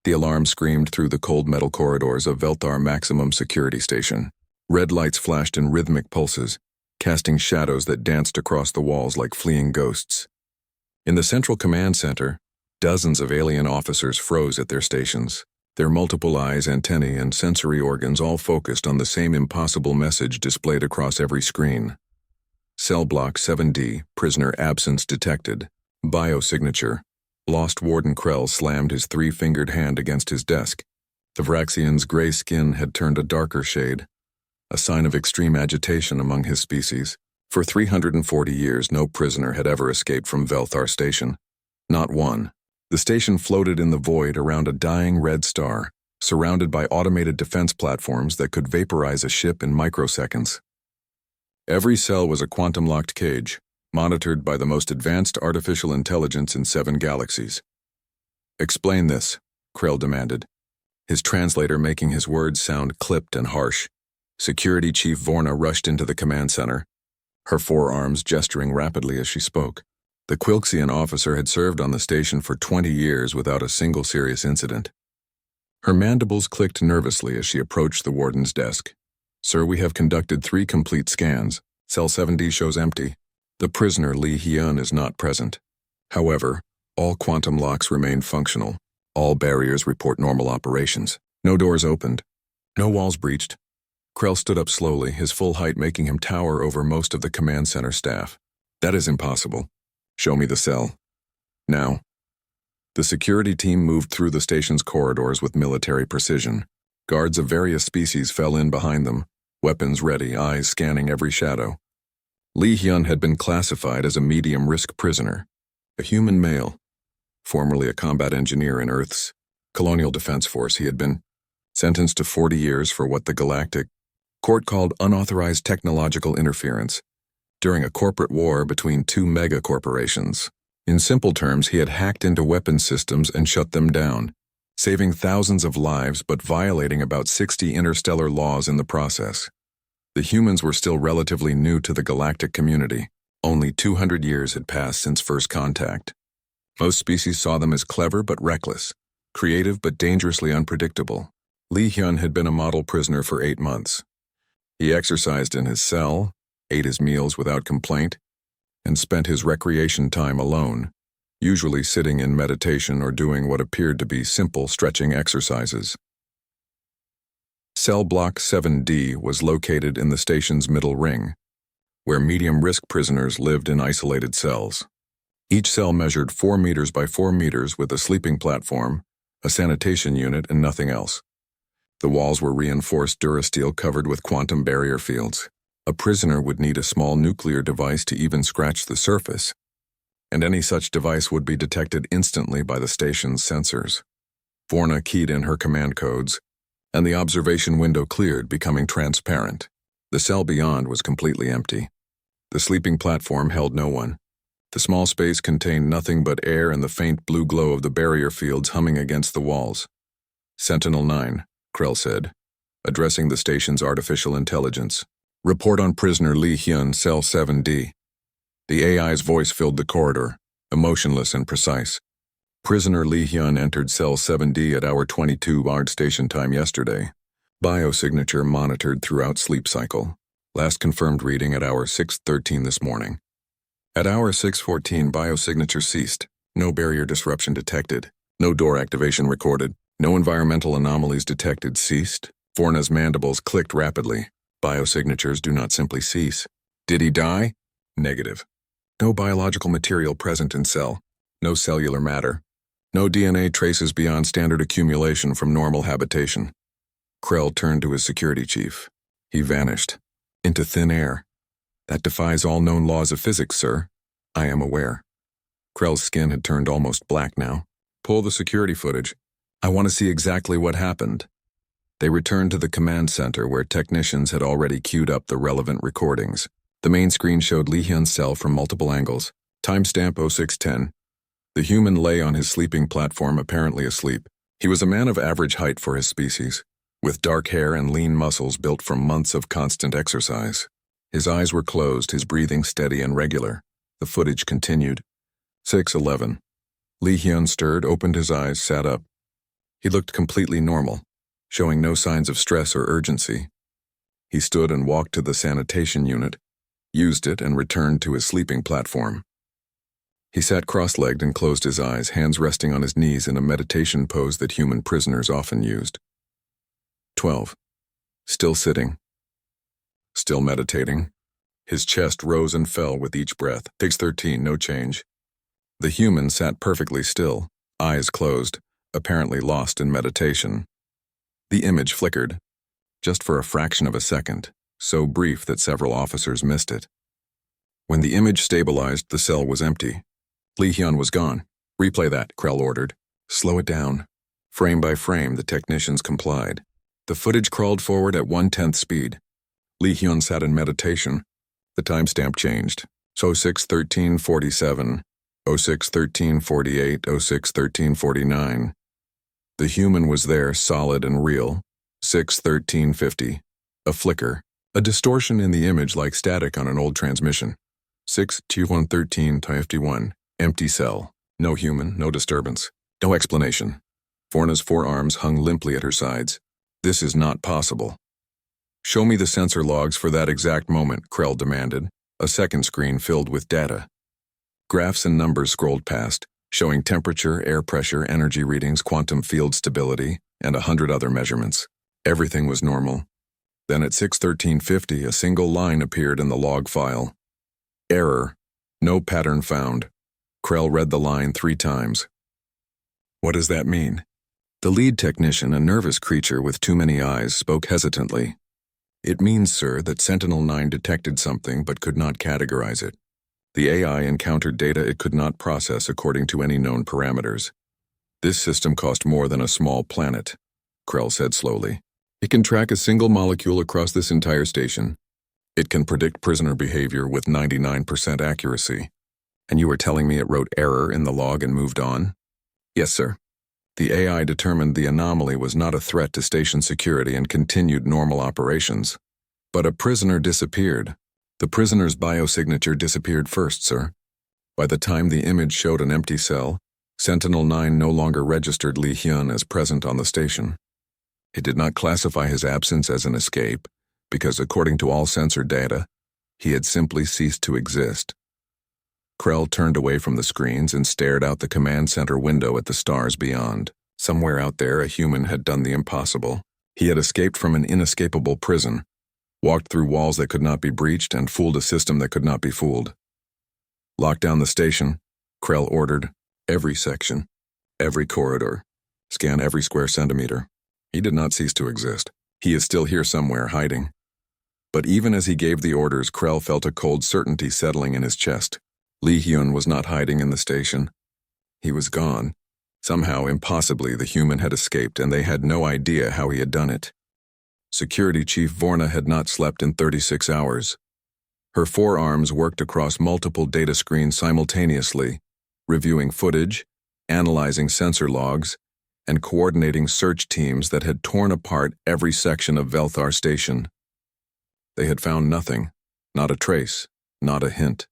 The alarm screamed through the cold metal corridors of Velthar Maximum Security Station. Red lights flashed in rhythmic pulses, casting shadows that danced across the walls like fleeing ghosts. In the central command center, dozens of alien officers froze at their stations, their multiple eyes, antennae, and sensory organs all focused on the same impossible message displayed across every screen. Cell Block 7D, prisoner absence detected. Biosignature. Lost Warden Krell slammed his three-fingered hand against his desk. The Vraxian's gray skin had turned a darker shade, a sign of extreme agitation among his species. For 340 years, no prisoner had ever escaped from Velthar Station. Not one. The station floated in the void around a dying red star, surrounded by automated defense platforms that could vaporize a ship in microseconds. Every cell was a quantum-locked cage, monitored by the most advanced artificial intelligence in 7 galaxies. "Explain this," Krell demanded, his translator making his words sound clipped and harsh. Security Chief Vorna rushed into the command center, her forearms gesturing rapidly as she spoke. The Quilxian officer had served on the station for 20 years without a single serious incident. Her mandibles clicked nervously as she approached the warden's desk. "Sir, we have conducted 3 complete scans. Cell 7D shows empty. The prisoner Li Hyun is not present. However, all quantum locks remain functional. All barriers report normal operations. No doors opened. No walls breached." Krell stood up slowly, his full height making him tower over most of the command center staff. "That is impossible. Show me the cell. Now." The security team moved through the station's corridors with military precision. Guards of various species fell in behind them, weapons ready, eyes scanning every shadow. Li Hyun had been classified as a medium-risk prisoner, a human male. Formerly a combat engineer in Earth's Colonial Defense Force, he had been sentenced to 40 years for what the Galactic Court called unauthorized technological interference during a corporate war between 2 mega-corporations. In simple terms, he had hacked into weapon systems and shut them down, saving thousands of lives but violating about 60 interstellar laws in the process. The humans were still relatively new to the galactic community. Only 200 years had passed since first contact. Most species saw them as clever but reckless, creative but dangerously unpredictable. Li Hyun had been a model prisoner for 8 months. He exercised in his cell, ate his meals without complaint, and spent his recreation time alone, usually sitting in meditation or doing what appeared to be simple stretching exercises. Cell Block 7D was located in the station's middle ring, where medium-risk prisoners lived in isolated cells. Each cell measured 4 meters by 4 meters with a sleeping platform, a sanitation unit, and nothing else. The walls were reinforced durasteel covered with quantum barrier fields. A prisoner would need a small nuclear device to even scratch the surface, and any such device would be detected instantly by the station's sensors. Vorna keyed in her command codes, and the observation window cleared, becoming transparent. The cell beyond was completely empty. The sleeping platform held no one. The small space contained nothing but air and the faint blue glow of the barrier fields humming against the walls. "Sentinel 9, Krell said, addressing the station's artificial intelligence. "Report on prisoner Li Hyun, Cell 7D. The AI's voice filled the corridor, emotionless and precise. "Prisoner Li Hyun entered Cell 7D at hour 22 ARD station time yesterday. Biosignature monitored throughout sleep cycle. Last confirmed reading at hour 6:13 this morning. At hour 6:14, biosignature ceased. No barrier disruption detected. No door activation recorded. No environmental anomalies detected. Ceased." Vorna's mandibles clicked rapidly. Biosignatures do not simply cease. "Did he die?" "Negative. No biological material present in cell. No cellular matter. No DNA traces beyond standard accumulation from normal habitation." Krell turned to his security chief. "He vanished. Into thin air. That defies all known laws of physics, sir." "I am aware." Krell's skin had turned almost black now. "Pull the security footage. I want to see exactly what happened." They returned to the command center where technicians had already queued up the relevant recordings. The main screen showed Li Hyun's cell from multiple angles. Timestamp 0610. The human lay on his sleeping platform, apparently asleep. He was a man of average height for his species, with dark hair and lean muscles built from months of constant exercise. His eyes were closed, his breathing steady and regular. The footage continued. 6:11. Li Hyun stirred, opened his eyes, sat up. He looked completely normal, showing no signs of stress or urgency. He stood and walked to the sanitation unit, used it, and returned to his sleeping platform. He sat cross-legged and closed his eyes, hands resting on his knees in a meditation pose that human prisoners often used. 12. Still sitting. Still meditating. His chest rose and fell with each breath. Takes 13, no change. The human sat perfectly still, eyes closed, apparently lost in meditation. The image flickered, just for a fraction of a second, so brief that several officers missed it. When the image stabilized, the cell was empty. Lee Hyun was gone. Replay that, Krell ordered. Slow it down. Frame by frame, the technicians complied. The footage crawled forward at 1/10 speed. Lee Hyun sat in meditation. The timestamp changed. 06:13:47, 06:13:48, 06:13:49. The human was there, solid and real. 6:13:50. A flicker. A distortion in the image like static on an old transmission. 6:21:13:51. Empty cell. No human, no disturbance. No explanation. Vorna's forearms hung limply at her sides. This is not possible. Show me the sensor logs for that exact moment, Krell demanded, a second screen filled with data. Graphs and numbers scrolled past, showing temperature, air pressure, energy readings, quantum field stability, and 100 other measurements. Everything was normal. Then at 6:13:50, a single line appeared in the log file. Error. No pattern found. Krell read the line 3 times. What does that mean? The lead technician, a nervous creature with too many eyes, spoke hesitantly. It means, sir, that Sentinel-9 detected something but could not categorize it. The AI encountered data it could not process according to any known parameters. This system cost more than a small planet, Krell said slowly. It can track a single molecule across this entire station. It can predict prisoner behavior with 99% accuracy. And you were telling me it wrote error in the log and moved on? Yes, sir. The AI determined the anomaly was not a threat to station security and continued normal operations. But a prisoner disappeared. The prisoner's biosignature disappeared first, sir. By the time the image showed an empty cell, Sentinel-9 no longer registered Lee Hyun as present on the station. It did not classify his absence as an escape, because according to all sensor data, he had simply ceased to exist. Krell turned away from the screens and stared out the command center window at the stars beyond. Somewhere out there, a human had done the impossible. He had escaped from an inescapable prison, walked through walls that could not be breached, and fooled a system that could not be fooled. Lock down the station, Krell ordered. Every section, every corridor. Scan every square centimeter. He did not cease to exist. He is still here somewhere, hiding. But even as he gave the orders, Krell felt a cold certainty settling in his chest. Lee Hyun was not hiding in the station. He was gone. Somehow, impossibly, the human had escaped, and they had no idea how he had done it. Security Chief Vorna had not slept in 36 hours. Her forearms worked across multiple data screens simultaneously, reviewing footage, analyzing sensor logs, and coordinating search teams that had torn apart every section of Velthar Station. They had found nothing, not a trace, not a hint.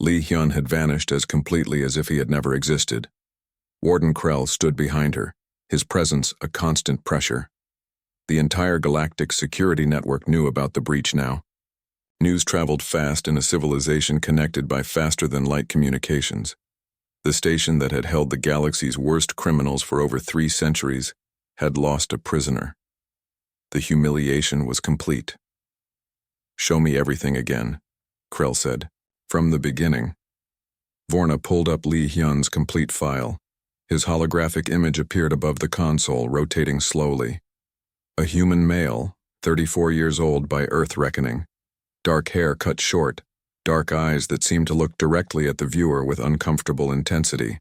Lee Hyun had vanished as completely as if he had never existed. Warden Krell stood behind her, his presence a constant pressure. The entire galactic security network knew about the breach now. News traveled fast in a civilization connected by faster-than-light communications. The station that had held the galaxy's worst criminals for over 3 centuries had lost a prisoner. The humiliation was complete. Show me everything again, Krell said. From the beginning. Vorna pulled up Lee Hyun's complete file. His holographic image appeared above the console, rotating slowly. A human male, 34 years old by Earth reckoning. Dark hair cut short, dark eyes that seemed to look directly at the viewer with uncomfortable intensity.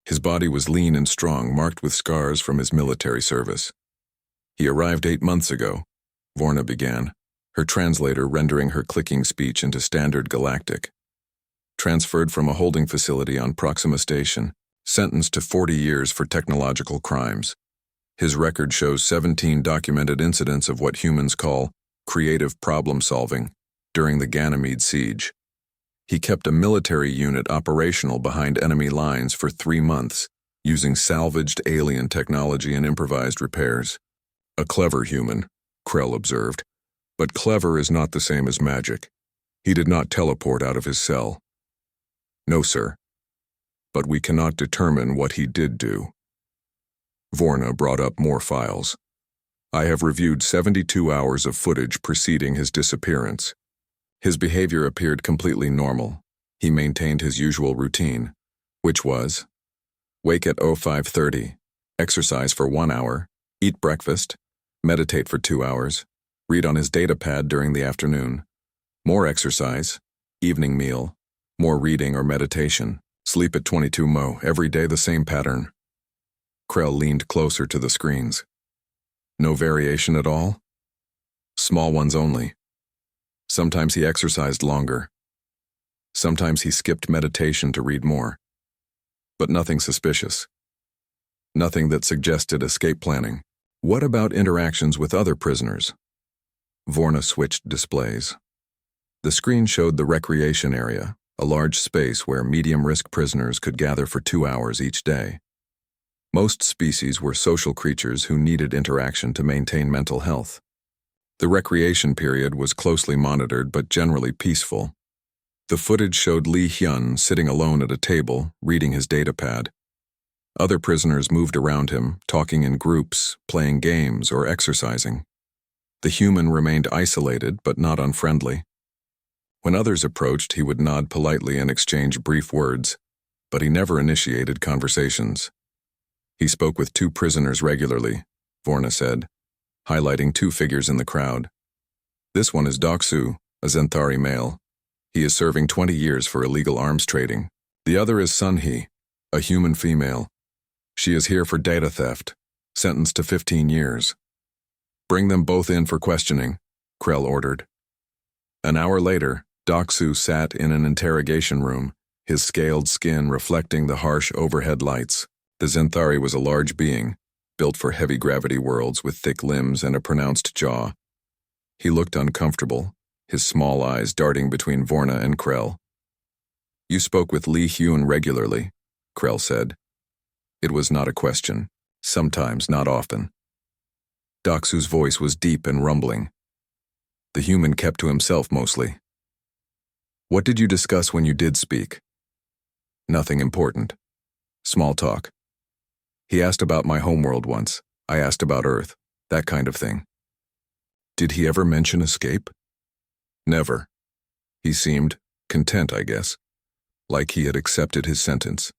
His body was lean and strong, marked with scars from his military service. He arrived 8 months ago, Vorna began, her translator rendering her clicking speech into standard galactic. Transferred from a holding facility on Proxima Station, sentenced to 40 years for technological crimes. His record shows 17 documented incidents of what humans call creative problem-solving during the Ganymede siege. He kept a military unit operational behind enemy lines for 3 months, using salvaged alien technology and improvised repairs. A clever human, Krell observed. But clever is not the same as magic. He did not teleport out of his cell. No, sir. But we cannot determine what he did do. Vorna brought up more files. I have reviewed 72 hours of footage preceding his disappearance. His behavior appeared completely normal. He maintained his usual routine, which was wake at 05:30, exercise for 1 hour, eat breakfast, meditate for 2 hours, read on his datapad during the afternoon, more exercise, evening meal, more reading or meditation, sleep at 22 mo, every day the same pattern. Krell leaned closer to the screens. No variation at all? Small ones only. Sometimes he exercised longer. Sometimes he skipped meditation to read more. But nothing suspicious. Nothing that suggested escape planning. What about interactions with other prisoners? Vorna switched displays. The screen showed the recreation area, a large space where medium-risk prisoners could gather for 2 hours each day. Most species were social creatures who needed interaction to maintain mental health. The recreation period was closely monitored but generally peaceful. The footage showed Lee Hyun sitting alone at a table, reading his datapad. Other prisoners moved around him, talking in groups, playing games, or exercising. The human remained isolated but not unfriendly. When others approached, he would nod politely and exchange brief words, but he never initiated conversations. He spoke with 2 prisoners regularly, Vorna said, highlighting 2 figures in the crowd. This one is Doksu, a Zenthari male. He is serving 20 years for illegal arms trading. The other is Sunhee, a human female. She is here for data theft, sentenced to 15 years. Bring them both in for questioning, Krell ordered. An hour later, Doksu sat in an interrogation room, his scaled skin reflecting the harsh overhead lights. The Zenthari was a large being, built for heavy gravity worlds with thick limbs and a pronounced jaw. He looked uncomfortable, his small eyes darting between Vorna and Krell. You spoke with Lee Hyun regularly, Krell said. It was not a question, sometimes not often. Doksu's voice was deep and rumbling. The human kept to himself mostly. What did you discuss when you did speak? Nothing important. Small talk. He asked about my homeworld once. I asked about Earth, that kind of thing. Did he ever mention escape? Never. He seemed content, I guess, like he had accepted his sentence.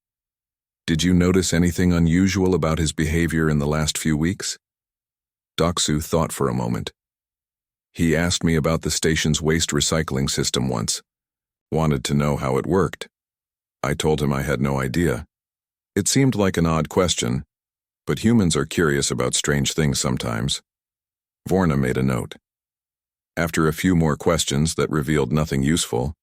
Did you notice anything unusual about his behavior in the last few weeks? Doksu thought for a moment. He asked me about the station's waste recycling system once. Wanted to know how it worked. I told him I had no idea. It seemed like an odd question, but humans are curious about strange things sometimes. Vorna made a note. After a few more questions that revealed nothing useful,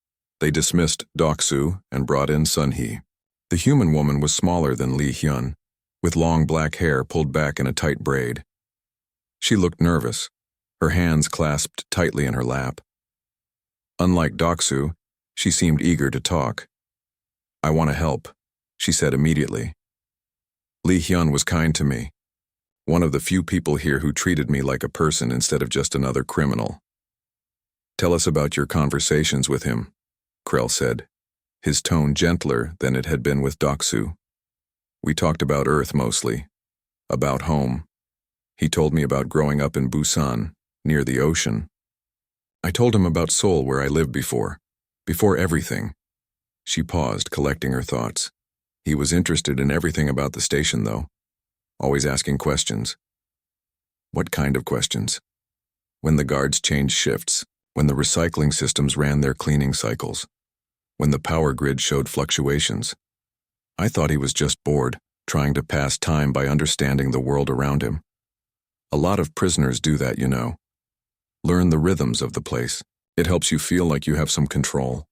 they dismissed Doksu and brought in Sunhee. The human woman was smaller than Lee Hyun, with long black hair pulled back in a tight braid. She looked nervous, her hands clasped tightly in her lap. Unlike Doksu, she seemed eager to talk. I want to help, she said immediately. Lee Hyun was kind to me, one of the few people here who treated me like a person instead of just another criminal. Tell us about your conversations with him, Krell said, his tone gentler than it had been with Doksu. We talked about Earth mostly, about home. He told me about growing up in Busan, near the ocean. I told him about Seoul where I lived before everything. She paused, collecting her thoughts. He was interested in everything about the station, though, always asking questions. What kind of questions? When the guards changed shifts, when the recycling systems ran their cleaning cycles, when the power grid showed fluctuations. I thought he was just bored, trying to pass time by understanding the world around him. A lot of prisoners do that, you know. Learn the rhythms of the place. It helps you feel like you have some control.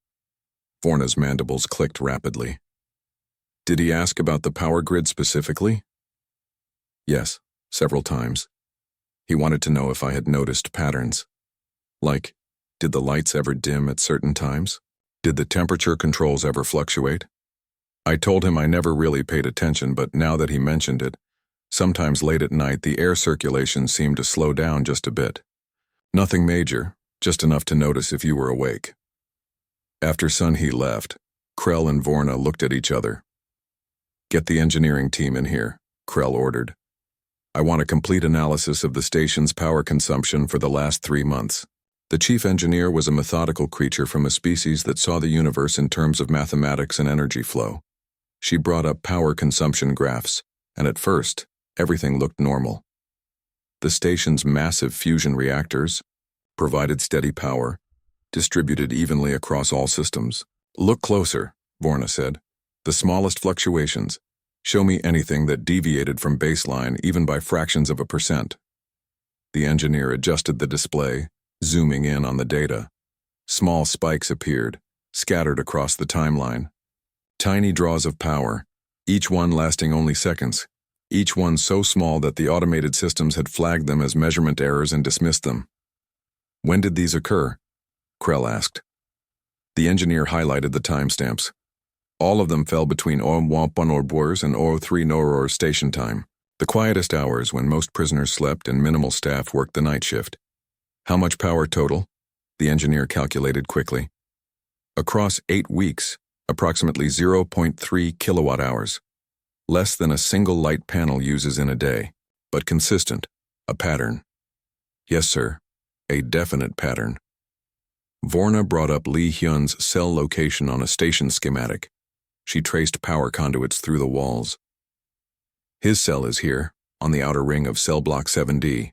Vorna's mandibles clicked rapidly. Did he ask about the power grid specifically? Yes, several times. He wanted to know if I had noticed patterns. Like, did the lights ever dim at certain times? Did the temperature controls ever fluctuate? I told him I never really paid attention, but now that he mentioned it, sometimes late at night the air circulation seemed to slow down just a bit. Nothing major, just enough to notice if you were awake. After Sunhee left, Krell and Vorna looked at each other. "Get the engineering team in here," Krell ordered. "I want a complete analysis of the station's power consumption for the last 3 months." The chief engineer was a methodical creature from a species that saw the universe in terms of mathematics and energy flow. She brought up power consumption graphs, and at first, everything looked normal. The station's massive fusion reactors provided steady power, distributed evenly across all systems. "Look closer," Vorna said. "The smallest fluctuations. Show me anything that deviated from baseline even by fractions of a percent." The engineer adjusted the display, zooming in on the data. Small spikes appeared, scattered across the timeline. Tiny draws of power, each one lasting only seconds, each one so small that the automated systems had flagged them as measurement errors and dismissed them. "When did these occur?" Krell asked. The engineer highlighted the timestamps. All of them fell between 01 and 03 Noror station time, the quietest hours when most prisoners slept and minimal staff worked the night shift. "How much power total?" the engineer calculated quickly. "Across 8 weeks, approximately 0.3 kilowatt hours. Less than a single light panel uses in a day, but consistent, a pattern." "Yes, sir, a definite pattern." Vorna brought up Lee Hyun's cell location on a station schematic. She traced power conduits through the walls. "His cell is here, on the outer ring of cell block 7D.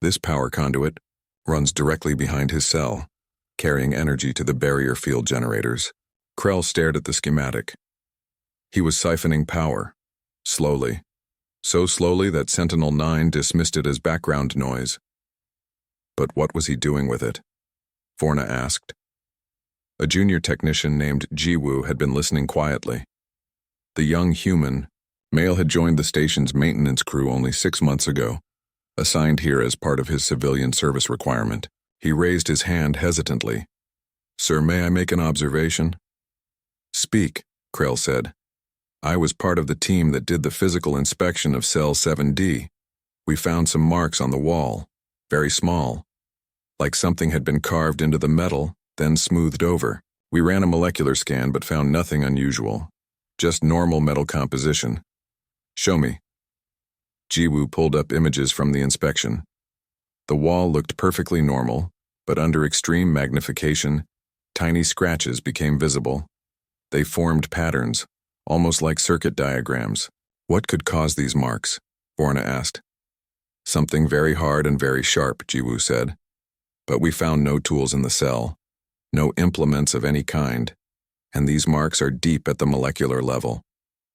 This power conduit runs directly behind his cell, carrying energy to the barrier field generators." Krell stared at the schematic. He was siphoning power, slowly. So slowly that Sentinel-9 dismissed it as background noise. But what was he doing with it? Vorna asked. A junior technician named Jiwoo had been listening quietly. The young human, male, had joined the station's maintenance crew only 6 months ago, assigned here as part of his civilian service requirement. He raised his hand hesitantly. "Sir, may I make an observation?" "Speak," Krell said. "I was part of the team that did the physical inspection of Cell 7D. We found some marks on the wall, very small, like something had been carved into the metal, then smoothed over. We ran a molecular scan but found nothing unusual, just normal metal composition." "Show me." Jiwoo pulled up images from the inspection. The wall looked perfectly normal, but under extreme magnification, tiny scratches became visible. They formed patterns, almost like circuit diagrams. "What could cause these marks?" Vorna asked. "Something very hard and very sharp," Jiwoo said. "But we found no tools in the cell, no implements of any kind, and these marks are deep at the molecular level.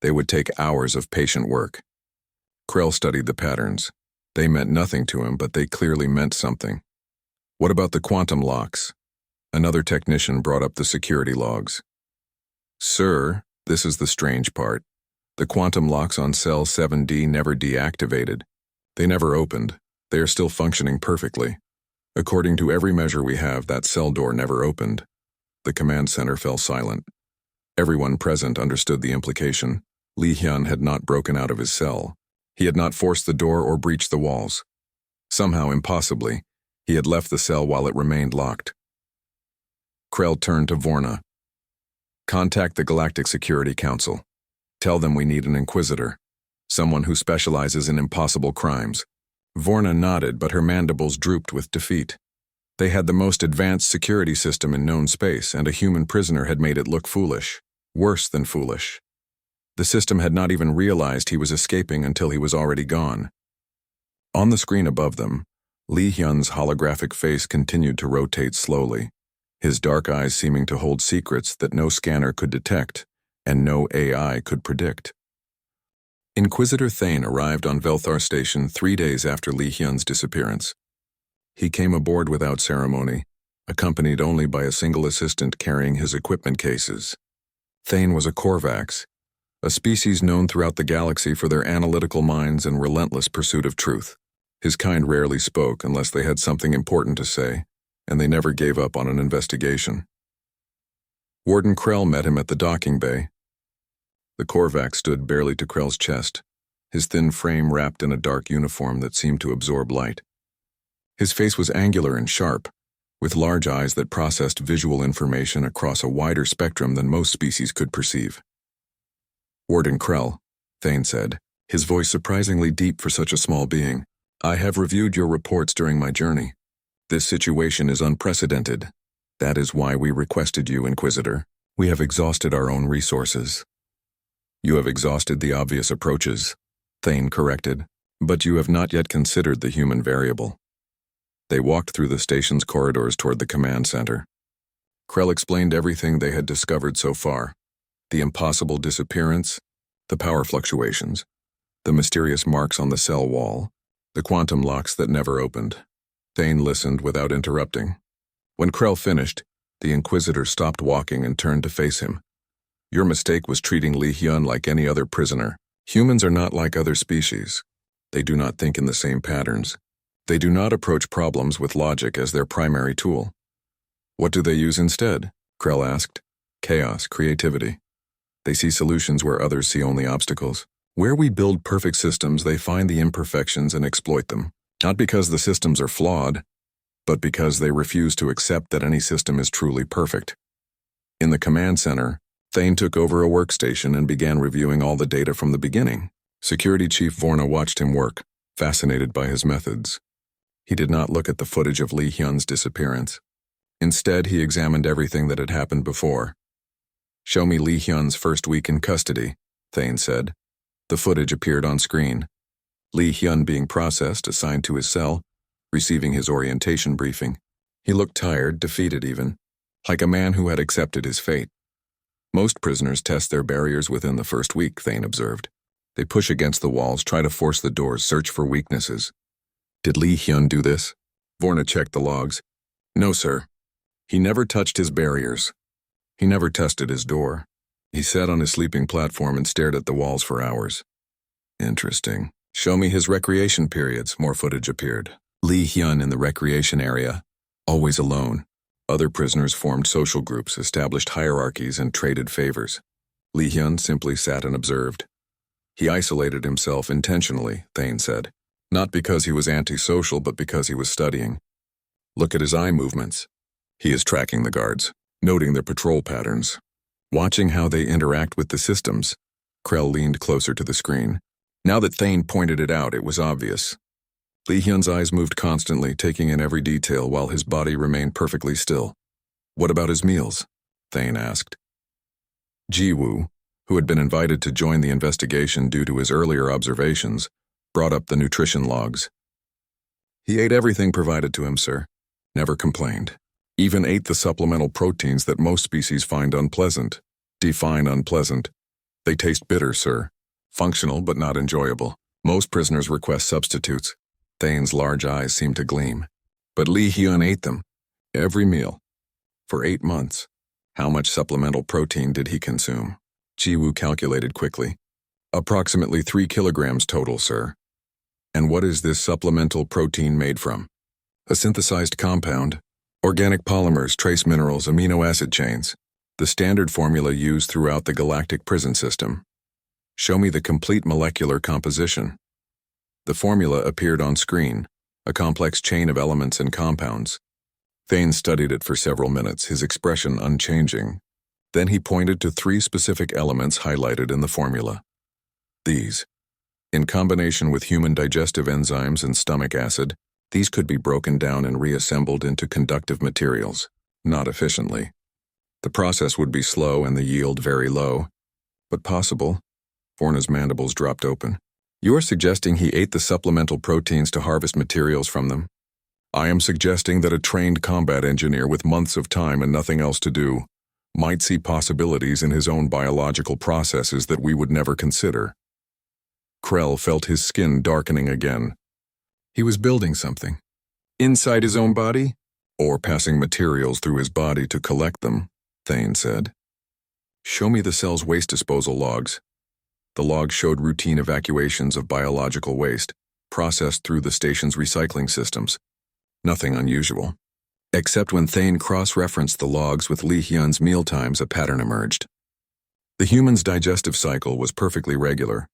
They would take hours of patient work." Krell studied the patterns. They meant nothing to him, but they clearly meant something. "What about the quantum locks?" Another technician brought up the security logs. "Sir, this is the strange part. The quantum locks on cell 7D never deactivated. They never opened. They are still functioning perfectly. According to every measure we have, that cell door never opened." The command center fell silent. Everyone present understood the implication. Lee Hyun had not broken out of his cell. He had not forced the door or breached the walls. Somehow, impossibly, he had left the cell while it remained locked. Krell turned to Vorna. "Contact the Galactic Security Council. Tell them we need an inquisitor, someone who specializes in impossible crimes." Vorna nodded, but her mandibles drooped with defeat. They had the most advanced security system in known space, and a human prisoner had made it look foolish. Worse than foolish. The system had not even realized he was escaping until he was already gone. On the screen above them, Lee Hyun's holographic face continued to rotate slowly, his dark eyes seeming to hold secrets that no scanner could detect and no AI could predict. Inquisitor Thane arrived on Velthar Station 3 days after Lee Hyun's disappearance. He came aboard without ceremony, accompanied only by a single assistant carrying his equipment cases. Thane was a Korvax, a species known throughout the galaxy for their analytical minds and relentless pursuit of truth. His kind rarely spoke unless they had something important to say, and they never gave up on an investigation. Warden Krell met him at the docking bay. The Korvac stood barely to Krell's chest, his thin frame wrapped in a dark uniform that seemed to absorb light. His face was angular and sharp, with large eyes that processed visual information across a wider spectrum than most species could perceive. "Warden Krell," Thane said, his voice surprisingly deep for such a small being, "I have reviewed your reports during my journey. This situation is unprecedented. That is why we requested you, Inquisitor. We have exhausted our own resources." "You have exhausted the obvious approaches," Thane corrected, "but you have not yet considered the human variable." They walked through the station's corridors toward the command center. Krell explained everything they had discovered so far: the impossible disappearance, the power fluctuations, the mysterious marks on the cell wall, the quantum locks that never opened. Thane listened without interrupting. When Krell finished, the Inquisitor stopped walking and turned to face him. "Your mistake was treating Li Hyun like any other prisoner. Humans are not like other species. They do not think in the same patterns. They do not approach problems with logic as their primary tool." "What do they use instead?" Krell asked. "Chaos, creativity. They see solutions where others see only obstacles. Where we build perfect systems, they find the imperfections and exploit them. Not because the systems are flawed, but because they refuse to accept that any system is truly perfect." In the command center, Thane took over a workstation and began reviewing all the data from the beginning. Security Chief Vorna watched him work, fascinated by his methods. He did not look at the footage of Li Hyun's disappearance. Instead, he examined everything that had happened before. "Show me Li Hyun's first week in custody," Thane said. The footage appeared on screen. Li Hyun being processed, assigned to his cell, receiving his orientation briefing. He looked tired, defeated even, like a man who had accepted his fate. "Most prisoners test their barriers within the first week," Thane observed. "They push against the walls, try to force the doors, search for weaknesses." "Did Li Hyun do this?" Vorna checked the logs. "No, sir. He never touched his barriers. He never tested his door. He sat on his sleeping platform and stared at the walls for hours." "Interesting. Show me his recreation periods." More footage appeared. Li Hyun in the recreation area, always alone. Other prisoners formed social groups, established hierarchies, and traded favors. Li Hyun simply sat and observed. "He isolated himself intentionally," Thane said. "Not because he was antisocial, but because he was studying. Look at his eye movements. He is tracking the guards, noting their patrol patterns, watching how they interact with the systems." Krell leaned closer to the screen. Now that Thane pointed it out, it was obvious. Li Hyun's eyes moved constantly, taking in every detail while his body remained perfectly still. "What about his meals?" Thane asked. Ji-woo, who had been invited to join the investigation due to his earlier observations, brought up the nutrition logs. "He ate everything provided to him, sir. Never complained. Even ate the supplemental proteins that most species find unpleasant. Define unpleasant. They taste bitter, sir. Functional but not enjoyable. Most prisoners request substitutes." Thane's large eyes seemed to gleam. "But Li Hyun ate them. Every meal. For 8 months. How much supplemental protein did he consume?" Ji-woo calculated quickly. "Approximately 3 kilograms total, sir." "And what is this supplemental protein made from?" "A synthesized compound. Organic polymers, trace minerals, amino acid chains. The standard formula used throughout the galactic prison system." "Show me the complete molecular composition." The formula appeared on screen, a complex chain of elements and compounds. Thane studied it for several minutes, his expression unchanging. Then he pointed to 3 specific elements highlighted in the formula. "These, in combination with human digestive enzymes and stomach acid, these could be broken down and reassembled into conductive materials, not efficiently. The process would be slow and the yield very low, but possible." Vorna's mandibles dropped open. "You are suggesting he ate the supplemental proteins to harvest materials from them?" "I am suggesting that a trained combat engineer with months of time and nothing else to do might see possibilities in his own biological processes that we would never consider." Krell felt his skin darkening again. He was building something. Inside his own body? Or passing materials through his body to collect them, Thane said. "Show me the cell's waste disposal logs." The logs showed routine evacuations of biological waste, processed through the station's recycling systems. Nothing unusual. Except when Thane cross-referenced the logs with Li Hyun's mealtimes, a pattern emerged. The human's digestive cycle was perfectly regular.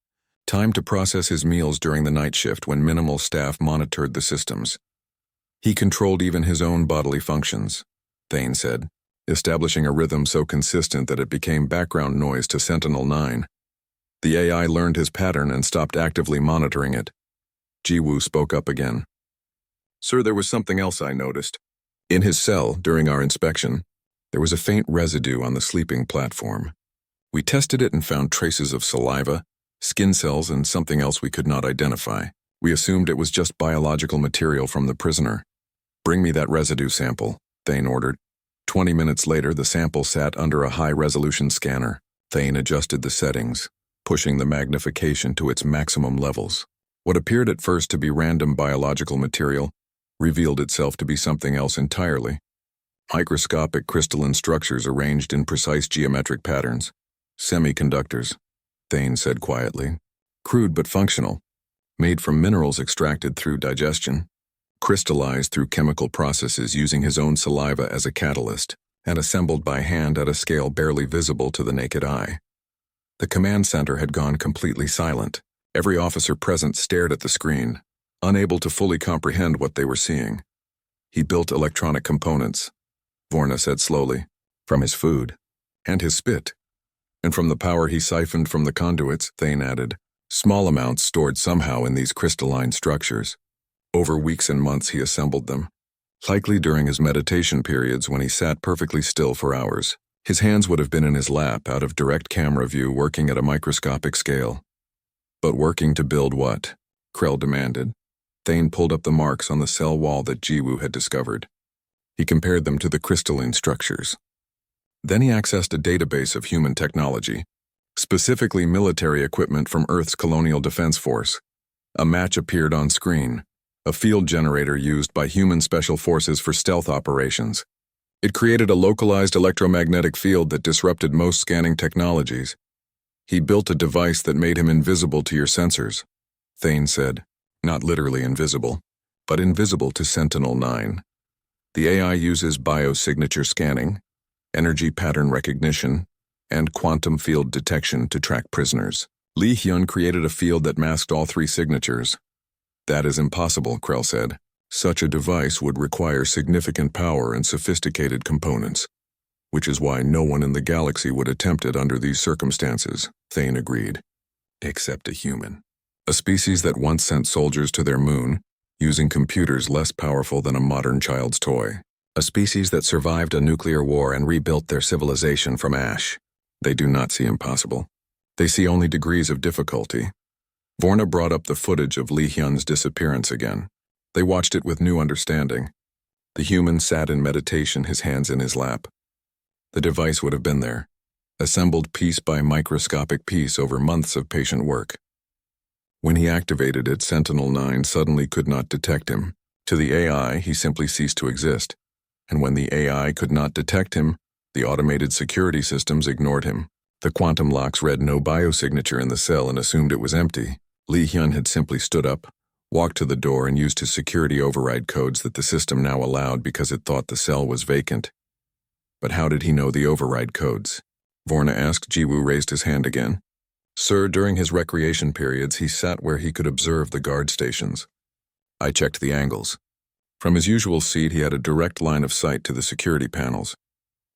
Time to process his meals during the night shift when minimal staff monitored the systems. He controlled even his own bodily functions, Thane said, establishing a rhythm so consistent that it became background noise to Sentinel-9. The AI learned his pattern and stopped actively monitoring it. Jiwoo spoke up again. Sir, there was something else I noticed. In his cell, during our inspection, there was a faint residue on the sleeping platform. We tested it and found traces of saliva, skin cells, and something else we could not identify. We assumed it was just biological material from the prisoner. Bring me that residue sample, Thane ordered. 20 minutes later, the sample sat under a high-resolution scanner. Thane adjusted the settings, pushing the magnification to its maximum levels. What appeared at first to be random biological material revealed itself to be something else entirely. Microscopic crystalline structures arranged in precise geometric patterns. Semiconductors, Thane said quietly. Crude but functional. Made from minerals extracted through digestion. Crystallized through chemical processes using his own saliva as a catalyst, and assembled by hand at a scale barely visible to the naked eye. The command center had gone completely silent. Every officer present stared at the screen, unable to fully comprehend what they were seeing. He built electronic components, Vorna said slowly, from his food, and his spit. And from the power he siphoned from the conduits, Thane added, small amounts stored somehow in these crystalline structures. Over weeks and months he assembled them, likely during his meditation periods when he sat perfectly still for hours. His hands would have been in his lap, out of direct camera view, working at a microscopic scale. But working to build what? Krell demanded. Thane pulled up the marks on the cell wall that Jiwoo had discovered. He compared them to the crystalline structures. Then he accessed a database of human technology, specifically military equipment from Earth's Colonial Defense Force. A match appeared on screen, a field generator used by human special forces for stealth operations. It created a localized electromagnetic field that disrupted most scanning technologies. He built a device that made him invisible to your sensors, Thane said. Not literally invisible, but invisible to Sentinel-9. The AI uses biosignature scanning, energy pattern recognition, and quantum field detection to track prisoners. Lee Hyun created a field that masked all three signatures. That is impossible, Krell said. Such a device would require significant power and sophisticated components, which is why no one in the galaxy would attempt it under these circumstances, Thane agreed. Except a human. A species that once sent soldiers to their moon, using computers less powerful than a modern child's toy. A species that survived a nuclear war and rebuilt their civilization from ash. They do not see impossible. They see only degrees of difficulty. Vorna brought up the footage of Lee Hyun's disappearance again. They watched it with new understanding. The human sat in meditation, his hands in his lap. The device would have been there, assembled piece by microscopic piece over months of patient work. When he activated it, Sentinel-9 suddenly could not detect him. To the AI, he simply ceased to exist. And when the AI could not detect him, the automated security systems ignored him. The quantum locks read no biosignature in the cell and assumed it was empty. Lee Hyun had simply stood up, walked to the door, and used his security override codes that the system now allowed because it thought the cell was vacant. But how did he know the override codes? Vorna asked. Jiwoo raised his hand again. Sir, during his recreation periods, he sat where he could observe the guard stations. I checked the angles. From his usual seat, he had a direct line of sight to the security panels.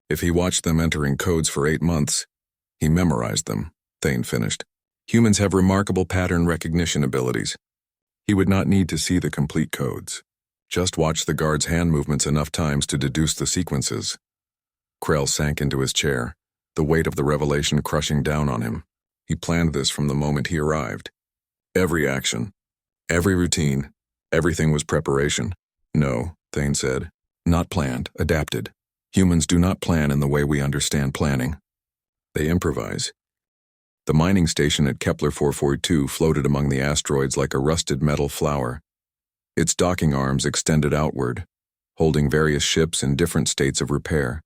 If he watched them entering codes for 8 months, he memorized them, Thane finished. Humans have remarkable pattern recognition abilities. He would not need to see the complete codes. Just watch the guard's hand movements enough times to deduce the sequences. Krell sank into his chair, the weight of the revelation crushing down on him. He planned this from the moment he arrived. Every action, every routine, everything was preparation. No, Thane said. Not planned, adapted. Humans do not plan in the way we understand planning. They improvise. The mining station at Kepler 442 floated among the asteroids like a rusted metal flower. Its docking arms extended outward, holding various ships in different states of repair.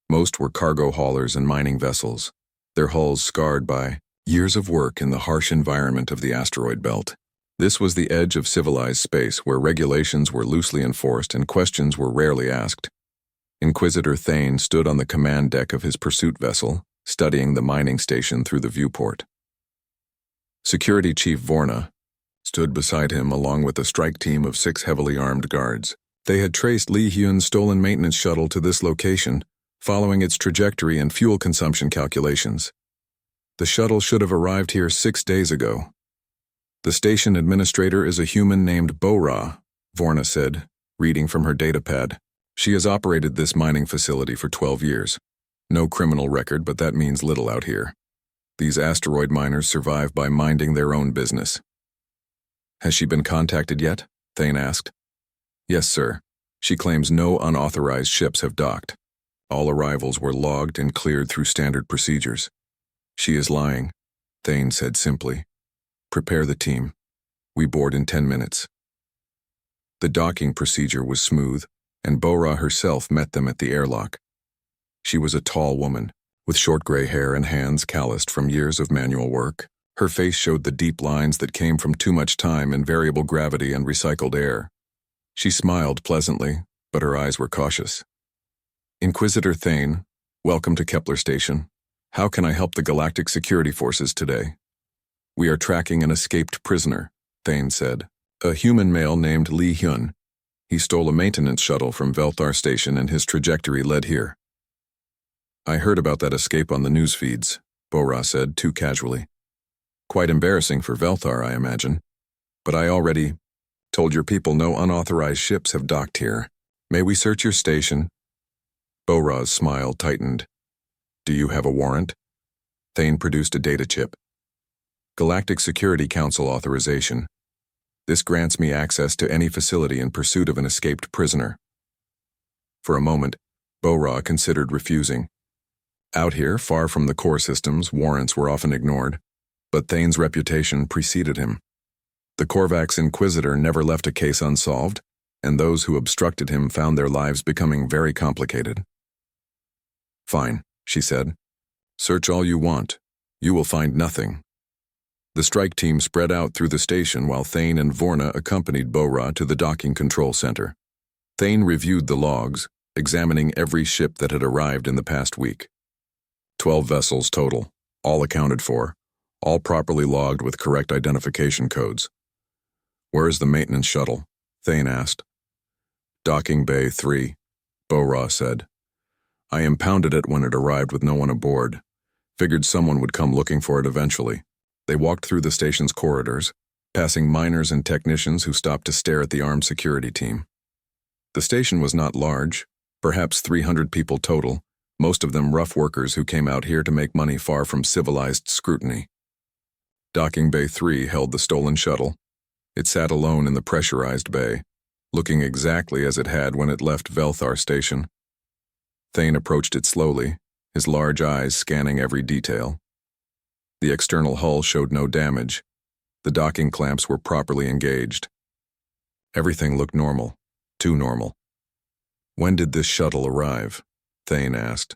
Most were cargo haulers and mining vessels, their hulls scarred by years of work in the harsh environment of the asteroid belt. This was the edge of civilized space where regulations were loosely enforced and questions were rarely asked. Inquisitor Thane stood on the command deck of his pursuit vessel, studying the mining station through the viewport. Security Chief Vorna stood beside him along with a strike team of 6 heavily armed guards. They had traced Li Hyun's stolen maintenance shuttle to this location, following its trajectory and fuel consumption calculations. The shuttle should have arrived here 6 days ago. The station administrator is a human named Bo-Ra, Vorna said, reading from her datapad. She has operated this mining facility for 12 years. No criminal record, but that means little out here. These asteroid miners survive by minding their own business. Has she been contacted yet? Thane asked. Yes, sir. She claims no unauthorized ships have docked. All arrivals were logged and cleared through standard procedures. She is lying, Thane said simply. Prepare the team. We board in 10 minutes. The docking procedure was smooth, and Bo-Ra herself met them at the airlock. She was a tall woman, with short gray hair and hands calloused from years of manual work. Her face showed the deep lines that came from too much time in variable gravity and recycled air. She smiled pleasantly, but her eyes were cautious. Inquisitor Thane, welcome to Kepler Station. How can I help the Galactic Security Forces today? We are tracking an escaped prisoner, Thane said. A human male named Li Hyun. He stole a maintenance shuttle from Velthar Station and his trajectory led here. I heard about that escape on the news feeds, Bo-Ra said, too casually. Quite embarrassing for Velthar, I imagine. But I already told your people no unauthorized ships have docked here. May we search your station? Bo-Ra's smile tightened. Do you have a warrant? Thane produced a data chip. Galactic Security Council authorization. This grants me access to any facility in pursuit of an escaped prisoner. For a moment, Bo-Ra considered refusing. Out here, far from the core systems, warrants were often ignored, but Thane's reputation preceded him. The Korvax Inquisitor never left a case unsolved, and those who obstructed him found their lives becoming very complicated. Fine, she said. Search all you want. You will find nothing. The strike team spread out through the station while Thane and Vorna accompanied Bo-Ra to the docking control center. Thane reviewed the logs, examining every ship that had arrived in the past week. 12 vessels total, all accounted for, all properly logged with correct identification codes. Where is the maintenance shuttle? Thane asked. Docking Bay 3, Bo-Ra said. I impounded it when it arrived with no one aboard. Figured someone would come looking for it eventually. They walked through the station's corridors, passing miners and technicians who stopped to stare at the armed security team. The station was not large, perhaps 300 people total, most of them rough workers who came out here to make money far from civilized scrutiny. Docking Bay 3 held the stolen shuttle. It sat alone in the pressurized bay, looking exactly as it had when it left Velthar Station. Thane approached it slowly, his large eyes scanning every detail. The external hull showed no damage. The docking clamps were properly engaged. Everything looked normal, too normal. When did this shuttle arrive? Thane asked.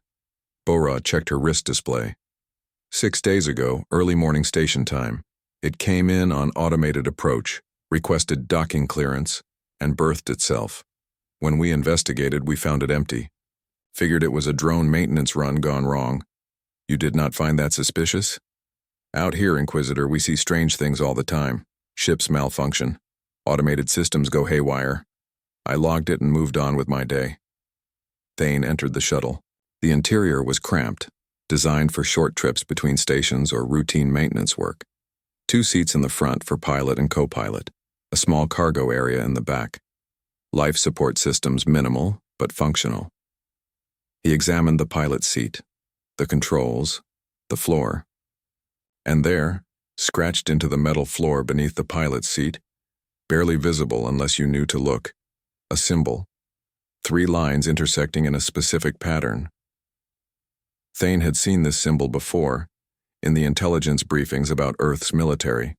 Bo-Ra checked her wrist display. 6 days ago, early morning station time. It came in on automated approach, requested docking clearance, and berthed itself. When we investigated, we found it empty. Figured it was a drone maintenance run gone wrong. You did not find that suspicious? Out here, Inquisitor, we see strange things all the time. Ships malfunction. Automated systems go haywire. I logged it and moved on with my day. Thane entered the shuttle. The interior was cramped, designed for short trips between stations or routine maintenance work. 2 seats in the front for pilot and co-pilot, a small cargo area in the back. Life support systems minimal, but functional. He examined the pilot's seat, the controls, the floor. And there, scratched into the metal floor beneath the pilot's seat, barely visible unless you knew to look, a symbol, 3 lines intersecting in a specific pattern. Thane had seen this symbol before, in the intelligence briefings about Earth's military.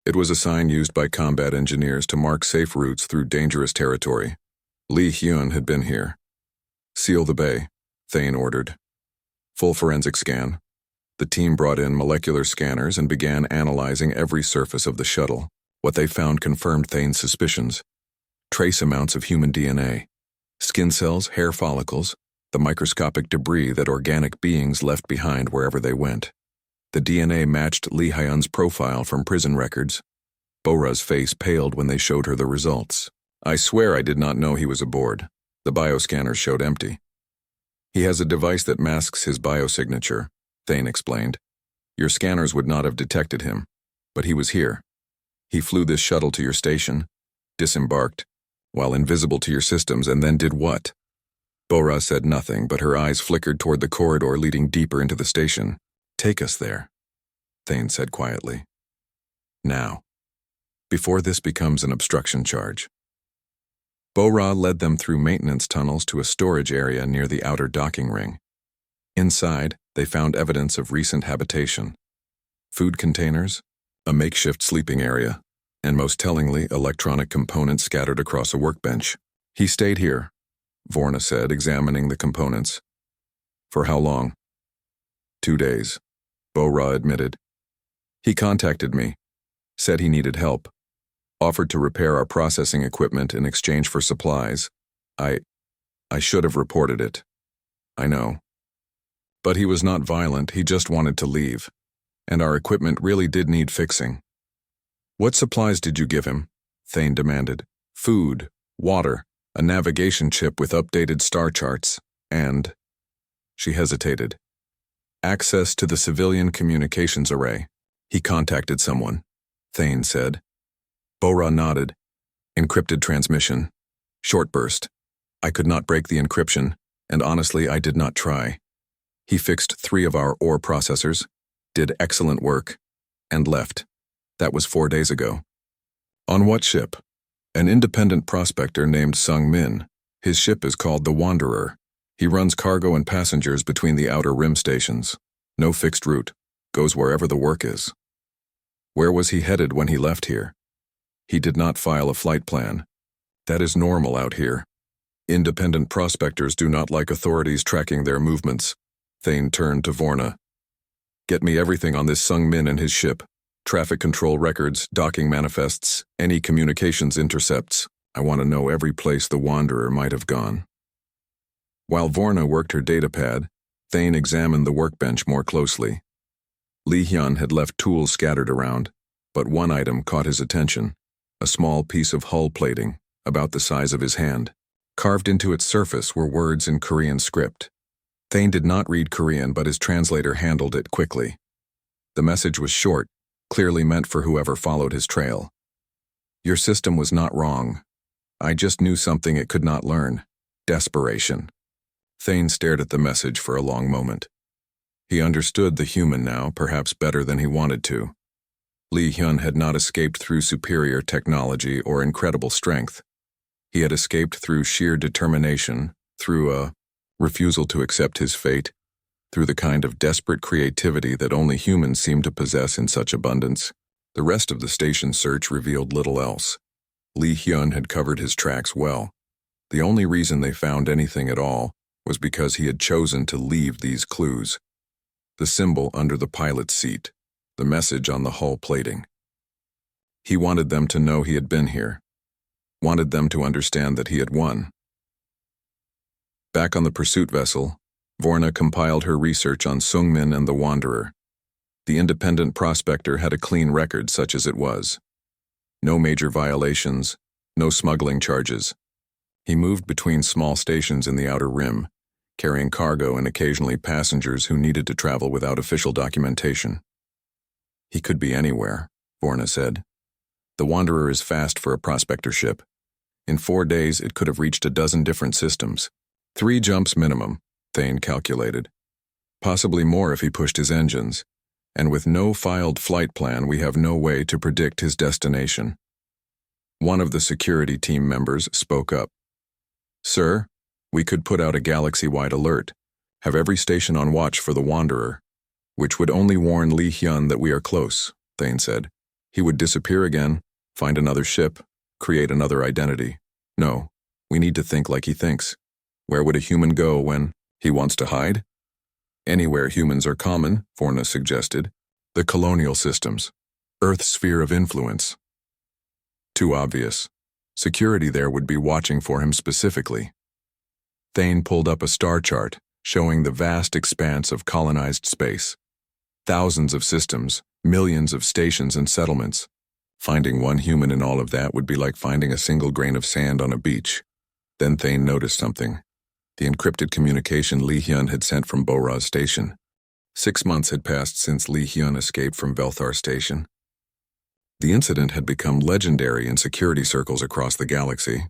It was a sign used by combat engineers to mark safe routes through dangerous territory. Li Hyun had been here. Seal the bay, Thane ordered. Full forensic scan. The team brought in molecular scanners and began analyzing every surface of the shuttle. What they found confirmed Thane's suspicions. Trace amounts of human DNA. Skin cells, hair follicles, the microscopic debris that organic beings left behind wherever they went. The DNA matched Lee Hyun's profile from prison records. Bora's face paled when they showed her the results. I swear I did not know he was aboard. The bioscanners showed empty. He has a device that masks his biosignature, Thane explained. Your scanners would not have detected him, but he was here. He flew this shuttle to your station, disembarked, while invisible to your systems, and then did what? Bora said nothing, but her eyes flickered toward the corridor leading deeper into the station. Take us there, Thane said quietly. Now, before this becomes an obstruction charge. Bora led them through maintenance tunnels to a storage area near the outer docking ring. Inside, they found evidence of recent habitation. Food containers, a makeshift sleeping area, and most tellingly, electronic components scattered across a workbench. He stayed here, Vorna said, examining the components. For how long? 2 days, Bora admitted. He contacted me, said he needed help, offered to repair our processing equipment in exchange for supplies. I should have reported it. I know. But he was not violent, he just wanted to leave. And our equipment really did need fixing. What supplies did you give him? Thane demanded. Food, water, a navigation chip with updated star charts, and... She hesitated. Access to the civilian communications array. He contacted someone, Thane said. Bora nodded. Encrypted transmission. Short burst. I could not break the encryption, and honestly, I did not try. He fixed 3 of our ore processors, did excellent work, and left. That was 4 days ago. On what ship? An independent prospector named Sung Min. His ship is called the Wanderer. He runs cargo and passengers between the outer rim stations. No fixed route. Goes wherever the work is. Where was he headed when he left here? He did not file a flight plan. That is normal out here. Independent prospectors do not like authorities tracking their movements. Thane turned to Vorna. Get me everything on this Sung Min and his ship. Traffic control records, docking manifests, any communications intercepts. I want to know every place the Wanderer might have gone. While Vorna worked her datapad, Thane examined the workbench more closely. Lee Hyun had left tools scattered around, but one item caught his attention, a small piece of hull plating, about the size of his hand. Carved into its surface were words in Korean script. Thane did not read Korean, but his translator handled it quickly. The message was short, clearly meant for whoever followed his trail. Your system was not wrong. I just knew something it could not learn. Desperation. Thane stared at the message for a long moment. He understood the human now, perhaps better than he wanted to. Lee Hyun had not escaped through superior technology or incredible strength. He had escaped through sheer determination, through a refusal to accept his fate, through the kind of desperate creativity that only humans seem to possess in such abundance. The rest of the station search revealed little else. Lee Hyun had covered his tracks well. The only reason they found anything at all was because he had chosen to leave these clues. The symbol under the pilot's seat, the message on the hull plating. He wanted them to know he had been here, wanted them to understand that he had won. Back on the pursuit vessel, Vorna compiled her research on Sungmin and the Wanderer. The independent prospector had a clean record such as it was. No major violations, no smuggling charges. He moved between small stations in the outer rim, carrying cargo and occasionally passengers who needed to travel without official documentation. He could be anywhere, Vorna said. The Wanderer is fast for a prospector ship. In 4 days, it could have reached a dozen different systems. 3 jumps minimum, Thane calculated. Possibly more if he pushed his engines. And with no filed flight plan, we have no way to predict his destination. One of the security team members spoke up. Sir, we could put out a galaxy-wide alert, have every station on watch for the Wanderer, which would only warn Lee Hyun that we are close, Thane said. He would disappear again, find another ship, create another identity. No, we need to think like he thinks. Where would a human go when he wants to hide? Anywhere humans are common, Vorna suggested. The colonial systems. Earth's sphere of influence. Too obvious. Security there would be watching for him specifically. Thane pulled up a star chart, showing the vast expanse of colonized space. Thousands of systems, millions of stations and settlements. Finding one human in all of that would be like finding a single grain of sand on a beach. Then Thane noticed something. The encrypted communication Lee Hyun had sent from Boraz Station. 6 months had passed since Lee Hyun escaped from Velthar Station. The incident had become legendary in security circles across the galaxy.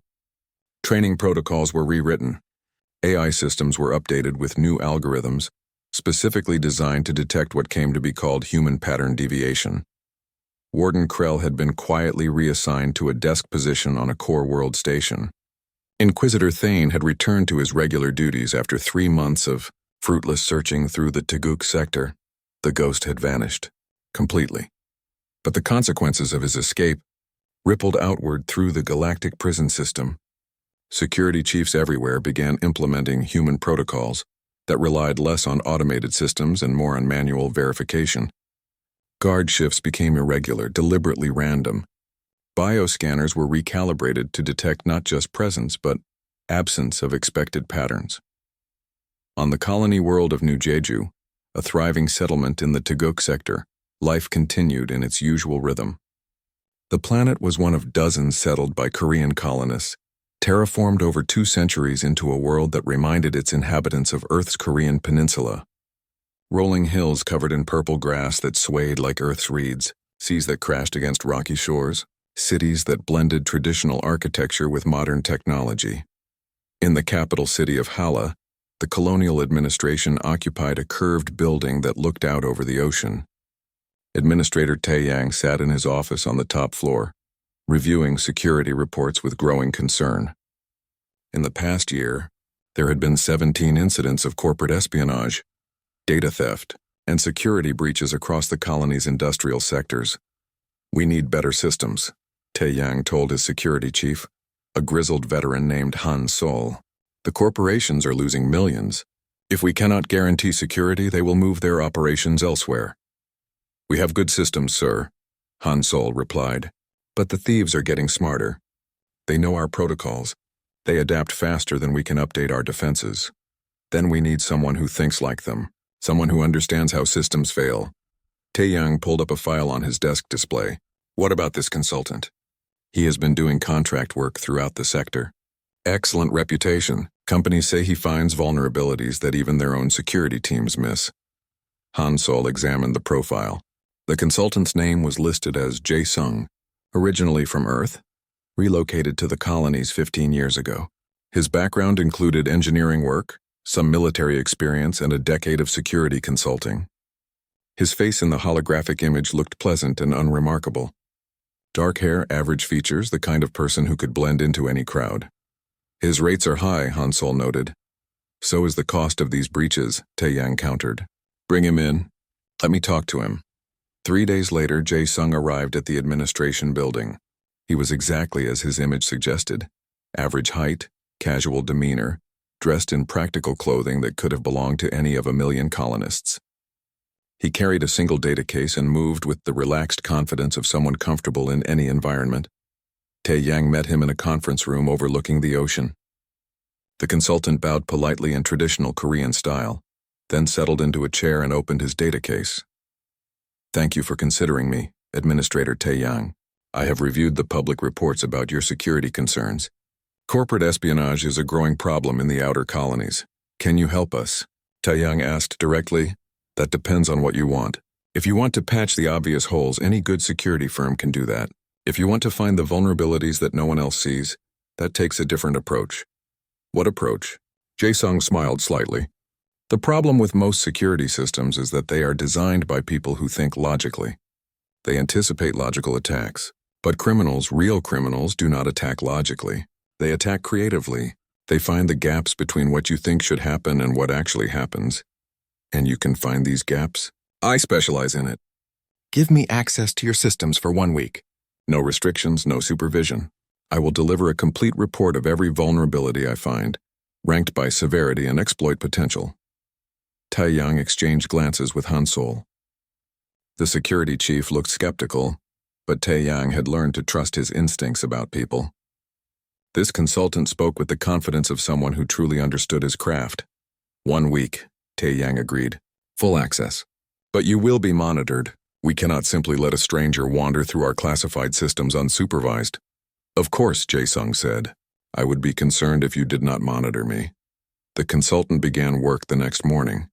Training protocols were rewritten. AI systems were updated with new algorithms, specifically designed to detect what came to be called human pattern deviation. Warden Krell had been quietly reassigned to a desk position on a core world station. Inquisitor Thane had returned to his regular duties after 3 months of fruitless searching through the Taguk sector. The ghost had vanished, completely. But the consequences of his escape rippled outward through the galactic prison system. Security chiefs everywhere began implementing human protocols that relied less on automated systems and more on manual verification. Guard shifts became irregular, deliberately random. Bioscanners were recalibrated to detect not just presence, but absence of expected patterns. On the colony world of New Jeju, a thriving settlement in the Taguk sector, life continued in its usual rhythm. The planet was one of dozens settled by Korean colonists, terraformed over 2 centuries into a world that reminded its inhabitants of Earth's Korean peninsula. Rolling hills covered in purple grass that swayed like Earth's reeds, seas that crashed against rocky shores, cities that blended traditional architecture with modern technology. In the capital city of Hala, the colonial administration occupied a curved building that looked out over the ocean. Administrator Taeyang sat in his office on the top floor, reviewing security reports with growing concern. In the past year, there had been 17 incidents of corporate espionage, data theft, and security breaches across the colony's industrial sectors. "We need better systems," Taeyang told his security chief, a grizzled veteran named Han Sol. "The corporations are losing millions. If we cannot guarantee security, they will move their operations elsewhere." "We have good systems, sir," Han Sol replied. "But the thieves are getting smarter. They know our protocols. They adapt faster than we can update our defenses. Then we need someone who thinks like them, someone who understands how systems fail." Taeyang pulled up a file on his desk display. "What about this consultant?" "He has been doing contract work throughout the sector. Excellent reputation. Companies say he finds vulnerabilities that even their own security teams miss." Han Sol examined the profile. The consultant's name was listed as Jae Sung, originally from Earth, relocated to the colonies 15 years ago. His background included engineering work, some military experience, and a decade of security consulting. His face in the holographic image looked pleasant and unremarkable. Dark hair, average features, the kind of person who could blend into any crowd. "His rates are high," Han Sol noted. "So is the cost of these breaches," Taeyang countered. "Bring him in. Let me talk to him." 3 days later, Jae Sung arrived at the administration building. He was exactly as his image suggested. Average height, casual demeanor, dressed in practical clothing that could have belonged to any of a million colonists. He carried a single data case and moved with the relaxed confidence of someone comfortable in any environment. Taeyang met him in a conference room overlooking the ocean. The consultant bowed politely in traditional Korean style, then settled into a chair and opened his data case. "Thank you for considering me, Administrator Taeyang. I have reviewed the public reports about your security concerns. Corporate espionage is a growing problem in the outer colonies. Can you help us?" Taeyang asked directly. "That depends on what you want. If you want to patch the obvious holes, any good security firm can do that. If you want to find the vulnerabilities that no one else sees, that takes a different approach." "What approach?" Jae Sung smiled slightly. "The problem with most security systems is that they are designed by people who think logically. They anticipate logical attacks. But criminals, real criminals, do not attack logically. They attack creatively. They find the gaps between what you think should happen and what actually happens. And you can find these gaps? I specialize in it. Give me access to your systems for 1 week. No restrictions, no supervision. I will deliver a complete report of every vulnerability I find, ranked by severity and exploit potential." Taeyang exchanged glances with Han Sol. The security chief looked skeptical, but Taeyang had learned to trust his instincts about people. This consultant spoke with the confidence of someone who truly understood his craft. 1 week, Tae-yang agreed. Full access. But you will be monitored. We cannot simply let a stranger wander through our classified systems unsupervised. Of course, Jae-sung said. I would be concerned if you did not monitor me. The consultant began work the next morning.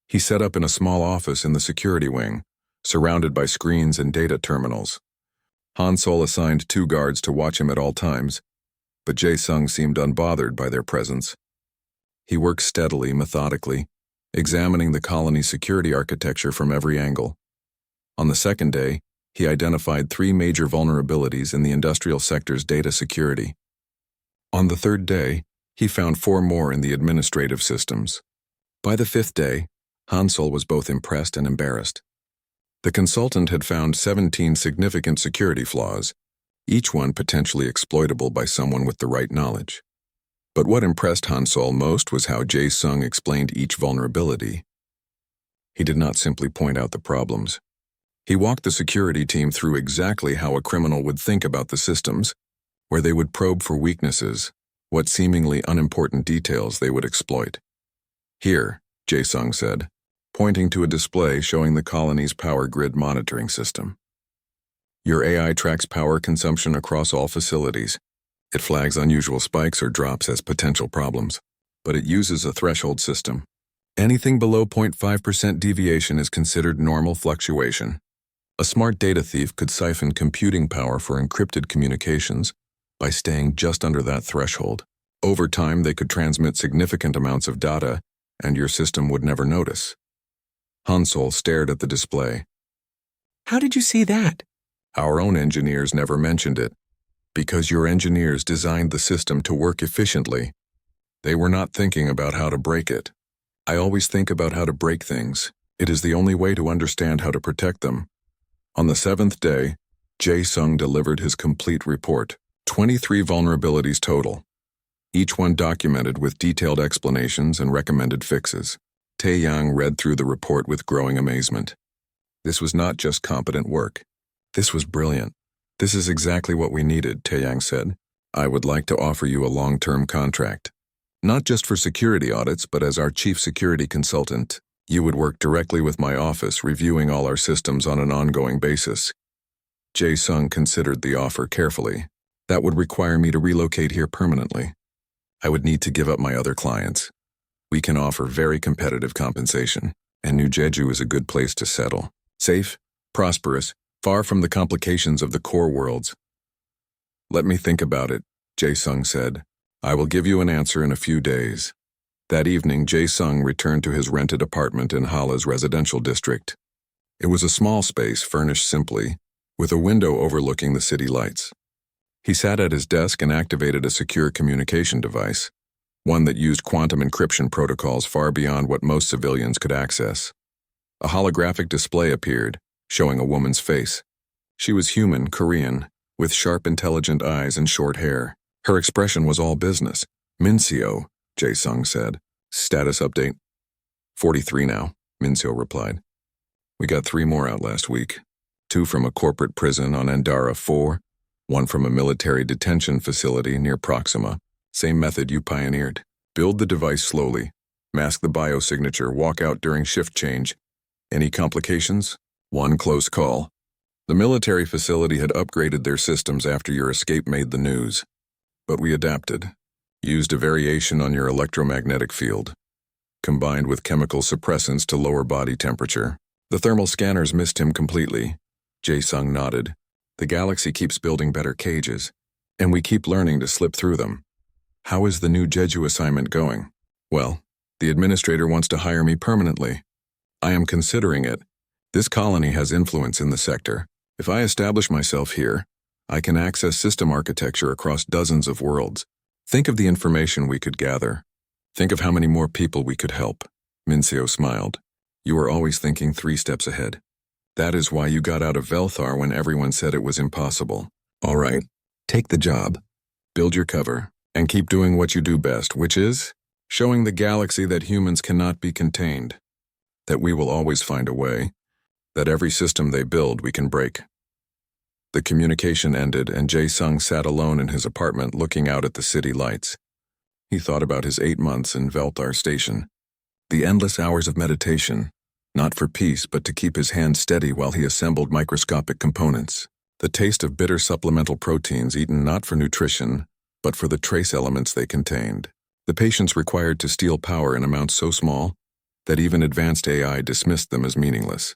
He set up in a small office in the security wing, surrounded by screens and data terminals. Han-sol assigned 2 guards to watch him at all times, but Jae-sung seemed unbothered by their presence. He worked steadily, methodically, examining the colony's security architecture from every angle. On the second day, he identified 3 major vulnerabilities in the industrial sector's data security. On the third day, he found 4 more in the administrative systems. By the 5th day, Han-sol was both impressed and embarrassed. The consultant had found 17 significant security flaws, each one potentially exploitable by someone with the right knowledge. But what impressed Han-sol most was how Jae-sung explained each vulnerability. He did not simply point out the problems. He walked the security team through exactly how a criminal would think about the systems, where they would probe for weaknesses, what seemingly unimportant details they would exploit. Here, Jae-sung said, pointing to a display showing the colony's power grid monitoring system. Your AI tracks power consumption across all facilities. It flags unusual spikes or drops as potential problems, but it uses a threshold system. Anything below 0.5% deviation is considered normal fluctuation. A smart data thief could siphon computing power for encrypted communications by staying just under that threshold. Over time, they could transmit significant amounts of data, and your system would never notice. Han-sol stared at the display. How did you see that? Our own engineers never mentioned it. Because your engineers designed the system to work efficiently. They were not thinking about how to break it. I always think about how to break things. It is the only way to understand how to protect them. On the 7th day, Jae-sung delivered his complete report. 23 vulnerabilities total. Each one documented with detailed explanations and recommended fixes. Tae-yang read through the report with growing amazement. This was not just competent work. This was brilliant. This is exactly what we needed, Tae-yang said. I would like to offer you a long-term contract. Not just for security audits, but as our chief security consultant. You would work directly with my office, reviewing all our systems on an ongoing basis. Jae-sung considered the offer carefully. That would require me to relocate here permanently. I would need to give up my other clients. We can offer very competitive compensation, and New Jeju is a good place to settle. Safe, prosperous, far from the complications of the core worlds. Let me think about it, Jae-sung said. I will give you an answer in a few days. That evening, Jae-sung returned to his rented apartment in Hala's residential district. It was a small space furnished simply, with a window overlooking the city lights. He sat at his desk and activated a secure communication device, one that used quantum encryption protocols far beyond what most civilians could access. A holographic display appeared, showing a woman's face. She was human, Korean, with sharp, intelligent eyes and short hair. Her expression was all business. Min-seo, Jae-sung said. Status update. 43 now, Min-seo replied. We got 3 more out last week. 2 from a corporate prison on Endara 4, 1 from a military detention facility near Proxima. Same method you pioneered. Build the device slowly. Mask the biosignature, walk out during shift change. Any complications? 1 close call. The military facility had upgraded their systems after your escape made the news. But we adapted. Used a variation on your electromagnetic field, combined with chemical suppressants to lower body temperature. The thermal scanners missed him completely. Jae-sung nodded. The galaxy keeps building better cages, and we keep learning to slip through them. How is the new Jeju assignment going? Well, the administrator wants to hire me permanently. I am considering it. This colony has influence in the sector. If I establish myself here, I can access system architecture across dozens of worlds. Think of the information we could gather. Think of how many more people we could help. Min-seo smiled. You are always thinking 3 steps ahead. That is why you got out of Velthar when everyone said it was impossible. All right, take the job, build your cover, and keep doing what you do best, which is showing the galaxy that humans cannot be contained, that we will always find a way, that every system they build we can break. The communication ended, and Jae-sung sat alone in his apartment looking out at the city lights. He thought about his 8 months in Veltar Station. The endless hours of meditation, not for peace but to keep his hand steady while he assembled microscopic components. The taste of bitter supplemental proteins eaten not for nutrition, but for the trace elements they contained. The patients required to steal power in amounts so small that even advanced AI dismissed them as meaningless.